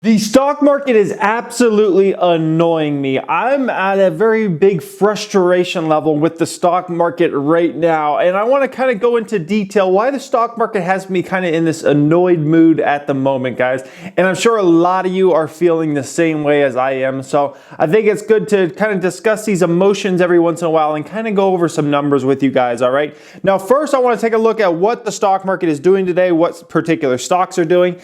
The stock market is absolutely annoying me. I'm at a very big frustration level with the stock market right now, and I want to kind of go into detail why the stock market has me kind of in this annoyed mood at the moment, guys. And I'm sure a lot of you are feeling the same way as I am, so I think it's good to kind of discuss these emotions every once in a while and kind of go over some numbers with you guys, all right? Now, first, I want to take a look at what the stock market is doing today, what particular stocks are doing.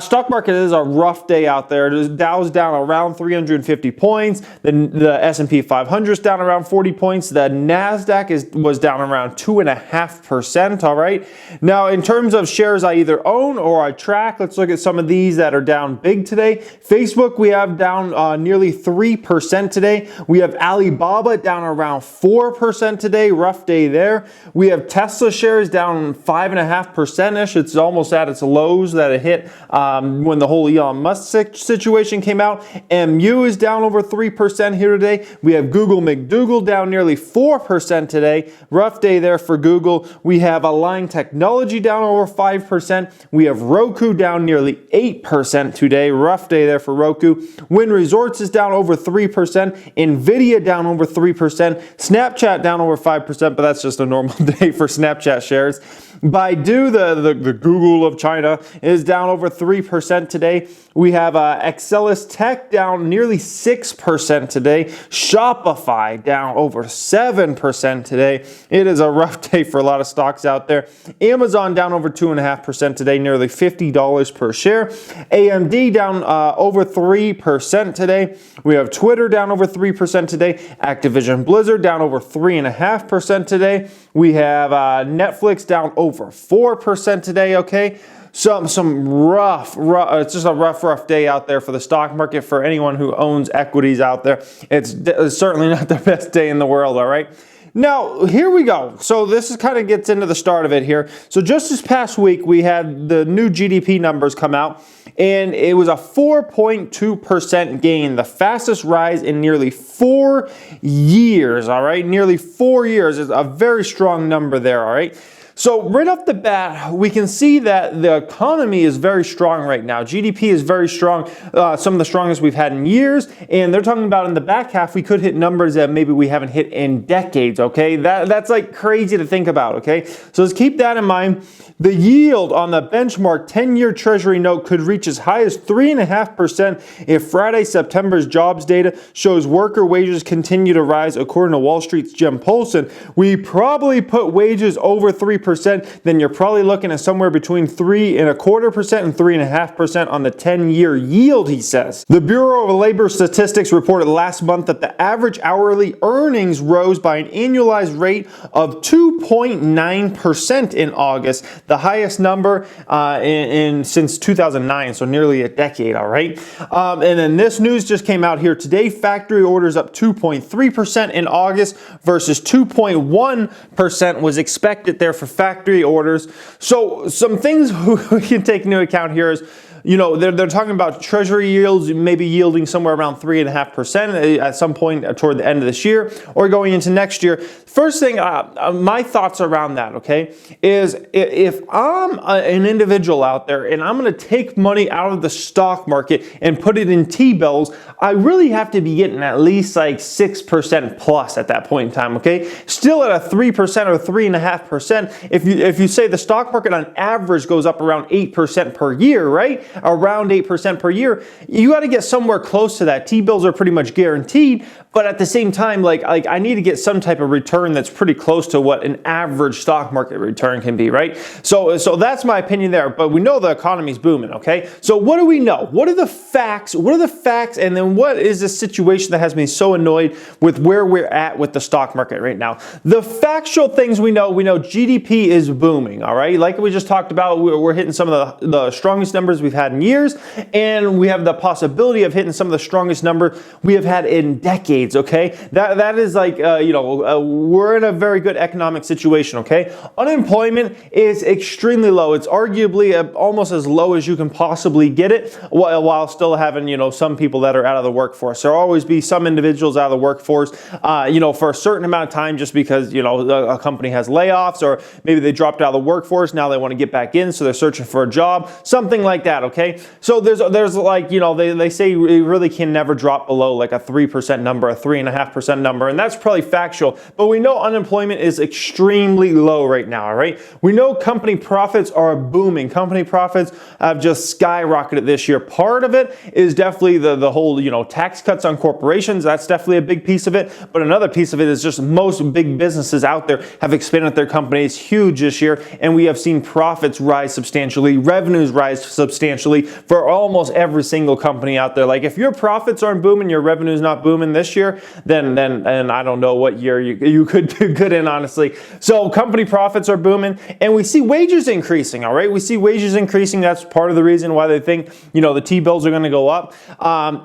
Stock market is a rough day out there. The Dow's down around 350 points. The S&P 500 is down around 40 points. The NASDAQ was down around 2.5%, all right? Now, in terms of shares I either own or I track, let's look at some of these that are down big today. Facebook, we have down nearly 3% today. We have Alibaba down around 4% today, rough day there. We have Tesla shares down 5.5%-ish. It's almost at its lows that it hit when the whole Elon Musk situation came out. MU is down over 3% here today. We have Google McDougal down nearly 4% today. Rough day there for Google. We have Align Technology down over 5%. We have Roku down nearly 8% today. Rough day there for Roku. Wynn Resorts is down over 3%. Nvidia down over 3%. Snapchat down over 5%, but that's just a normal day for Snapchat shares. Baidu, the Google of China, is down over 3% today. We have Axcelis Tech down nearly 6% today. Shopify down over 7% today. It is a rough day for a lot of stocks out there. Amazon down over 2.5% today, nearly $50 per share. AMD down over 3% today. We have Twitter down over 3% today. Activision Blizzard down over 3.5% today. We have Netflix down over 4% today, okay? Some rough, it's just a rough day out there for the stock market for anyone who owns equities out there. It's certainly not the best day in the world, all right? Now, here we go. So this is kind of gets into the start of it here. So just this past week, we had the new GDP numbers come out, and it was a 4.2% gain, the fastest rise in nearly 4 years, all right? Nearly 4 years is a very strong number there, all right? So right off the bat, we can see that the economy is very strong right now. GDP is very strong, some of the strongest we've had in years, and they're talking about in the back half, we could hit numbers that maybe we haven't hit in decades, okay? That's like crazy to think about, okay? So let's keep that in mind. The yield on the benchmark 10-year Treasury note could reach as high as 3.5% if Friday, September's jobs data shows worker wages continue to rise, according to Wall Street's Jim Polson. We probably put wages over 3%, then you're probably looking at somewhere between 3.25% and 3.5% on the 10-year yield, he says. The Bureau of Labor Statistics reported last month that the average hourly earnings rose by an annualized rate of 2.9% in August, the highest number since 2009, so nearly a decade, all right? And then this news just came out here today. Factory orders up 2.3% in August versus 2.1% was expected there for factory orders. So some things we can take into account here is, you know, they're talking about Treasury yields maybe yielding somewhere around 3.5% at some point toward the end of this year or going into next year. First thing, my thoughts around that, okay, is if I'm an individual out there and I'm going to take money out of the stock market and put it in T-bills, I really have to be getting at least like 6% plus at that point in time, okay? Still at a 3% or 3.5%, if you say the stock market on average goes up around 8% per year, right? Around 8% per year, you got to get somewhere close to that. T-bills are pretty much guaranteed, but at the same time, like I need to get some type of return that's pretty close to what an average stock market return can be, right? So that's my opinion there, but we know the economy's booming, okay? So what do we know? What are the facts? What are the facts? And then what is the situation that has me so annoyed with where we're at with the stock market right now? The factual things we know GDP is booming, all right? Like we just talked about, we're hitting some of the strongest numbers we've had in years, and we have the possibility of hitting some of the strongest number we have had in decades, okay? That is like, we're in a very good economic situation, okay? Unemployment is extremely low. It's arguably almost as low as you can possibly get it while still having, some people that are out of the workforce. There'll always be some individuals out of the workforce, for a certain amount of time just because, a company has layoffs or maybe they dropped out of the workforce. Now they want to get back in, so they're searching for a job, something like that, okay? So there's like, they say it really can never drop below like a 3% number, a 3.5% number, and that's probably factual. But we know unemployment is extremely low right now, all right? We know company profits are booming. Company profits have just skyrocketed this year. Part of it is definitely the whole, tax cuts on corporations. That's definitely a big piece of it. But another piece of it is just most big businesses out there have expanded their companies huge this year, and we have seen profits rise substantially, revenues rise substantially for almost every single company out there. Like if your profits aren't booming, your revenue's not booming this year, then I don't know what year you could do good in, honestly. So company profits are booming, and we see wages increasing, all right? We see wages increasing. That's part of the reason why they think, the T-bills are going to go up.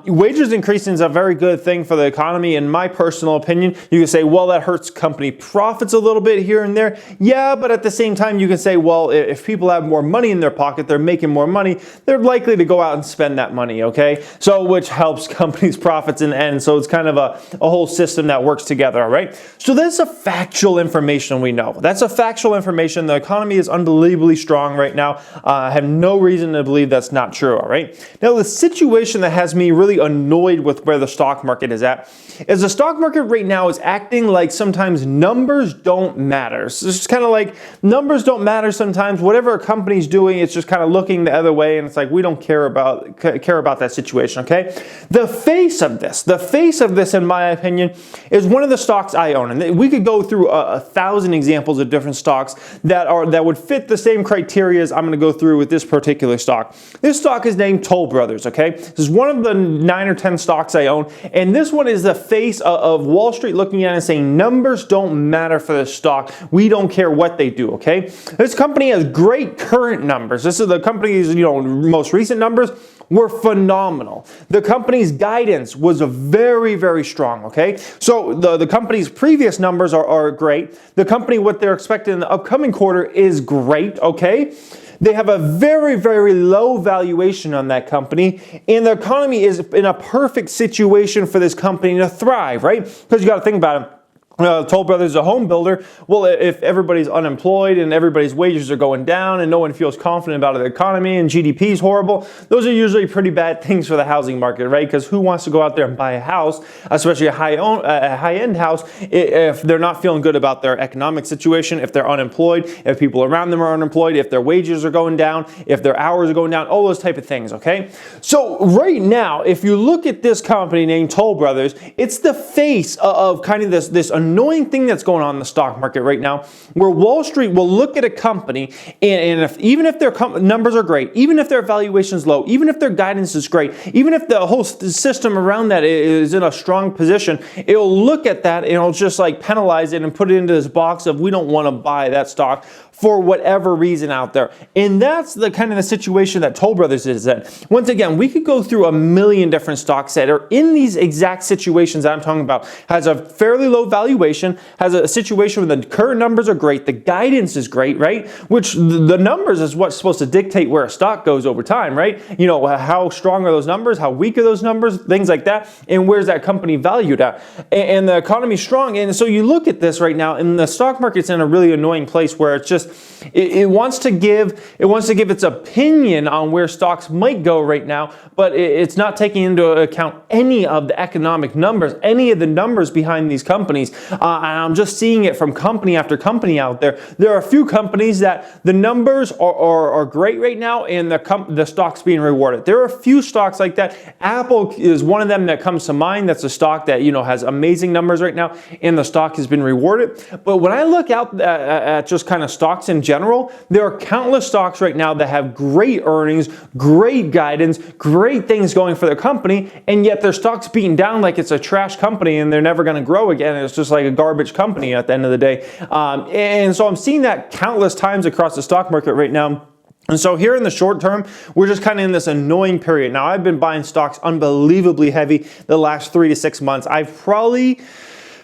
Wages increasing is a very good thing for the economy. In my personal opinion, you can say, well, that hurts company profits a little bit here and there. Yeah, but at the same time, you can say, well, if people have more money in their pocket, they're making more money, they're likely to go out and spend that money, okay? So which helps companies' profits in the end. So it's kind of a whole system that works together, all right? So that's a factual information we know. That's a factual information. The economy is unbelievably strong right now. I have no reason to believe that's not true, all right? Now, the situation that has me really annoyed with where the stock market is at is the stock market right now is acting like sometimes numbers don't matter. So it's just kind of like numbers don't matter sometimes. Whatever a company's doing, it's just kind of looking the other way, and it's like we don't care about that situation, okay? The face of this, in my opinion, is one of the stocks I own. And we could go through 1,000 examples of different stocks that would fit the same criteria as I'm going to go through with this particular stock. This stock is named Toll Brothers, okay? This is one of the 9 or 10 stocks I own, and this one is the face of Wall Street looking at it and saying numbers don't matter for this stock. We don't care what they do, okay? This company has great current numbers. This is the company's, most recent numbers were phenomenal. The company's guidance was very, very strong, okay? So the company's previous numbers are great. The company, what they're expecting in the upcoming quarter is great, okay? They have a very, very low valuation on that company, and the economy is in a perfect situation for this company to thrive, right? Because you got to think about it. Toll Brothers is a home builder. Well, if everybody's unemployed and everybody's wages are going down and no one feels confident about the economy and GDP is horrible, those are usually pretty bad things for the housing market, right? Because who wants to go out there and buy a house, especially a high-end house, if they're not feeling good about their economic situation, if they're unemployed, if people around them are unemployed, if their wages are going down, if their hours are going down, all those type of things, okay? So right now, if you look at this company named Toll Brothers, it's the face of kind of this annoying thing that's going on in the stock market right now, where Wall Street will look at a company and even if their numbers are great, even if their valuation is low, even if their guidance is great, even if the whole system around that is in a strong position, it'll look at that and it'll just like penalize it and put it into this box of we don't want to buy that stock for whatever reason out there. And that's the kind of the situation that Toll Brothers is in. Once again, we could go through a million different stocks that are in these exact situations that I'm talking about. Has a fairly low valuation, has a situation where the current numbers are great, the guidance is great, right? Which the numbers is what's supposed to dictate where a stock goes over time, right? How strong are those numbers? How weak are those numbers? Things like that. And where's that company valued at? And the economy's strong. And so you look at this right now, and the stock market's in a really annoying place where it's just it wants to give its opinion on where stocks might go right now, but it's not taking into account any of the economic numbers, any of the numbers behind these companies. And I'm just seeing it from company after company out there. There are a few companies that the numbers are great right now, and the stock's being rewarded. There are a few stocks like that. Apple is one of them that comes to mind. That's a stock that has amazing numbers right now, and the stock has been rewarded. But when I look out at just kind of stocks in general, there are countless stocks right now that have great earnings, great guidance, great things going for their company, and yet their stock's beaten down like it's a trash company and they're never going to grow again. It's just like a garbage company at the end of the day. And so I'm seeing that countless times across the stock market right now. And so here in the short term, we're just kind of in this annoying period. Now, I've been buying stocks unbelievably heavy the last 3 to 6 months. I've probably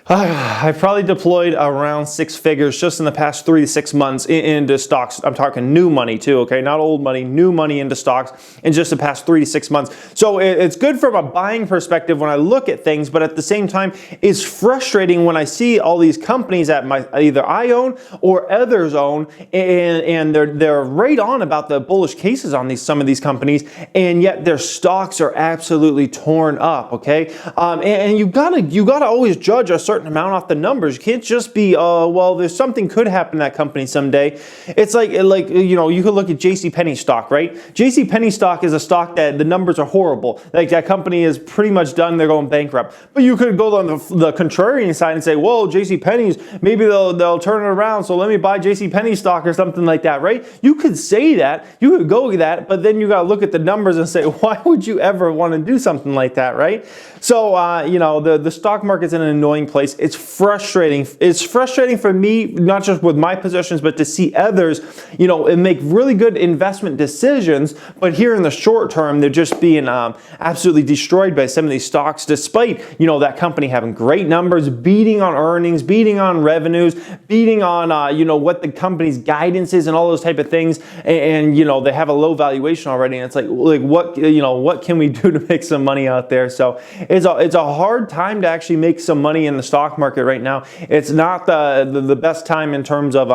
I've probably deployed around 6 figures just in the past 3 to 6 months into stocks. I'm talking new money too, okay? Not old money, new money into stocks in just the past 3 to 6 months. So it's good from a buying perspective when I look at things, but at the same time, it's frustrating when I see all these companies that either I own or others own, and they're right on about the bullish cases on some of these companies, and yet their stocks are absolutely torn up, okay? And you gotta always judge a certain amount off the numbers. You can't just be, well, there's something could happen to that company someday. It's like you know, you could look at JCPenney stock, right? JCPenney stock is a stock that the numbers are horrible. Like that company is pretty much done. They're going bankrupt. But you could go on the contrarian side and say, whoa, JCPenney's, maybe they'll turn it around. So let me buy JCPenney stock or something like that, right? You could say that, you could go with that, but then you got to look at the numbers and say, why would you ever want to do something like that, right? So, you know, the stock market's in an annoying place. It's frustrating. It's frustrating for me, not just with my positions, but to see others, you know, and make really good investment decisions. But here in the short term, they're just being absolutely destroyed by some of these stocks, despite, you know, that company having great numbers, beating on earnings, beating on revenues, beating on, you know, what the company's guidance is and all those type of things. And you know, they have a low valuation already. And it's like what, you know, what can we do to make some money out there? So it's a hard time to actually make some money in the stock market right now. It's not the best time in terms of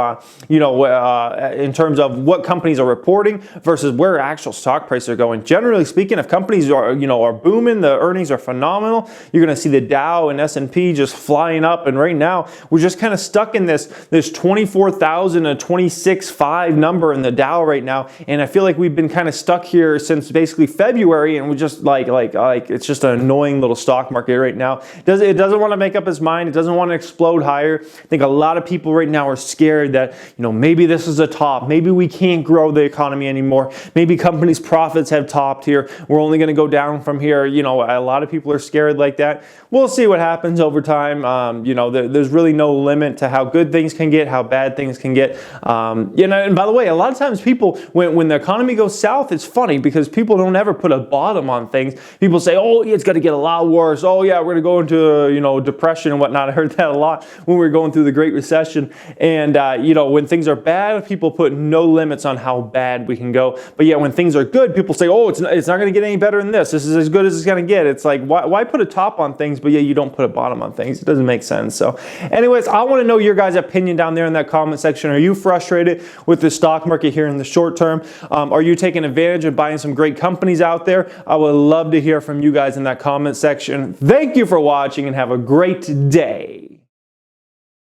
you know, in terms of what companies are reporting versus where actual stock prices are going. Generally speaking, if companies are, you know, are booming, the earnings are phenomenal, you're going to see the Dow and S&P just flying up. And right now, we're just kind of stuck in this 24,000 to 26.5 number in the Dow right now. And I feel like we've been kind of stuck here since basically February, and we're just like it's just an annoying little stock market right now. It doesn't want to make up its mind. It doesn't want to explode higher. I think a lot of people right now are scared that, you know, maybe this is a top. Maybe we can't grow the economy anymore. Maybe companies' profits have topped here. We're only going to go down from here. You know, a lot of people are scared like that. We'll see what happens over time. You know, there's really no limit to how good things can get, how bad things can get. You know, and by the way, a lot of times people, when the economy goes south, it's funny because people don't ever put a bottom on things. People say, oh, it's going to get a lot worse. Oh, yeah, we're going to go into, you know, depression and whatnot. I heard that a lot when we were going through the Great Recession. And, you know, when things are bad, people put no limits on how bad we can go. But yet when things are good, people say, oh, it's not going to get any better than this. This is as good as it's going to get. It's like, why put a top on things, but yeah, you don't put a bottom on things? It doesn't make sense. So anyways, I want to know your guys' opinion down there in that comment section. Are you frustrated with the stock market here in the short term? Are you taking advantage of buying some great companies out there? I would love to hear from you guys in that comment section. Thank you for watching and have a great day.